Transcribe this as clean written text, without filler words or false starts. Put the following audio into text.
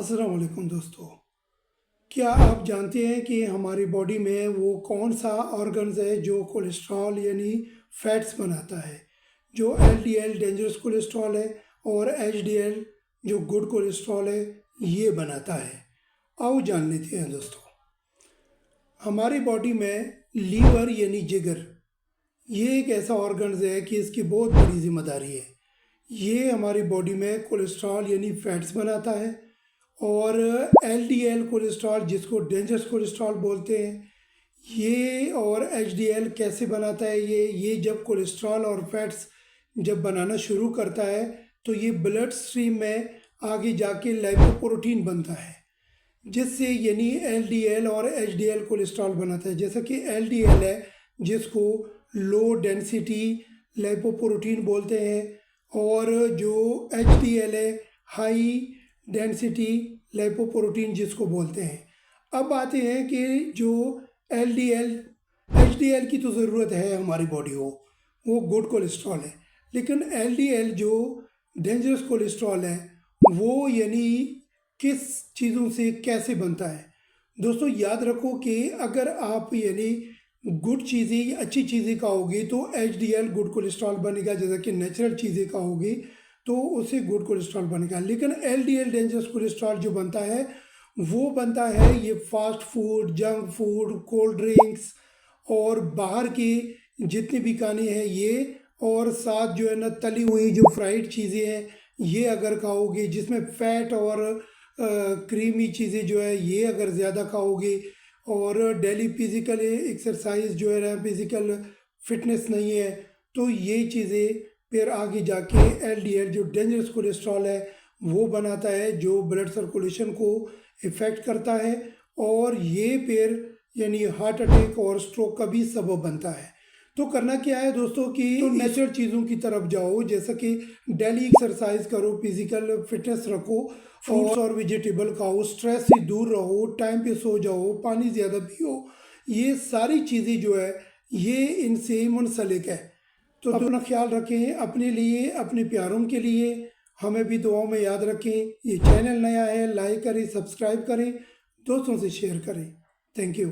अस्सलाम वालेकुम दोस्तों। क्या आप जानते हैं कि हमारी बॉडी में वो कौन सा ऑर्गन्स है जो कोलेस्ट्रॉल यानी फैट्स बनाता है। जो एलडीएल डेंजरस कोलेस्ट्रॉल है और एचडीएल जो गुड कोलेस्ट्रॉल है ये बनाता है। आओ जान लेते हैं दोस्तों। हमारी बॉडी में लीवर यानी जिगर ये एक ऐसा ऑर्गन्स है कि इसकी बहुत बड़ी जिम्मेदारी है। ये हमारी बॉडी में कोलेस्ट्रॉल यानी फैट्स बनाता है और एलडीएल कोलेस्ट्रॉल जिसको डेंजरस कोलेस्ट्रॉल बोलते हैं ये, और एचडीएल कैसे बनाता है ये जब कोलेस्ट्रॉल और फैट्स जब बनाना शुरू करता है तो ये ब्लड स्ट्रीम में आगे जाके लाइपोप्रोटीन बनता है जिससे यानी एलडीएल और एचडीएल कोलेस्ट्रॉल बनाता है। जैसा कि एलडीएल है जिसको लो डेंसिटी लाइपोप्रोटीन बोलते हैं और जो एचडीएल है हाई डेंसिटी लाइपोप्रोटीन जिसको बोलते हैं। अब आते हैं कि जो एलडीएल एचडीएल की तो ज़रूरत है हमारी बॉडी को, वो गुड कोलेस्ट्रॉल है, लेकिन एलडीएल जो डेंजरस कोलेस्ट्रॉल है वो यानी किस चीज़ों से कैसे बनता है। दोस्तों याद रखो कि अगर आप यानी गुड चीज़ें अच्छी चीज़ें खाओगे तो एचडीएल गुड कोलेस्ट्रॉल बनेगा, जैसा कि नेचुरल चीज़ें खाओगे तो उससे गुड कोलेस्ट्रॉल बनेगा। लेकिन एलडीएल डेंजरस कोलेस्ट्रॉल जो बनता है वो बनता है ये fast food, junk food, cold drinks और बाहर की जितनी भी खाने हैं ये, और साथ जो है ना तली हुई जो फ्राइड चीज़ें हैं ये अगर खाओगे, जिसमें फैट और क्रीमी चीज़ें जो है ये अगर ज़्यादा खाओगे, और डेली फिज़िकल एक्सरसाइज जो है ना फिज़िकल फिटनेस नहीं है, तो ये चीज़ें फिर आगे जाके एलडीएल जो डेंजरस कोलेस्ट्रॉल है वो बनाता है जो ब्लड सर्कुलेशन को इफ़ेक्ट करता है और ये फिर यानी हार्ट अटैक और स्ट्रोक का भी सबब बनता है। तो करना क्या है दोस्तों कि तो नेचुरल चीज़ों की तरफ जाओ, जैसा कि डेली एक्सरसाइज करो, फिजिकल फिटनेस रखो, फ्रूट्स और वेजिटेबल खाओ, स्ट्रेस से दूर रहो, टाइम पे सो जाओ, पानी ज़्यादा पियो। ये सारी चीज़ें जो है ये इनसे मुंसलिक है। तो अपना ख्याल रखें, अपने लिए, अपने प्यारों के लिए, हमें भी दुआओं में याद रखें। ये चैनल नया है, लाइक करें, सब्सक्राइब करें, दोस्तों से शेयर करें। Thank you.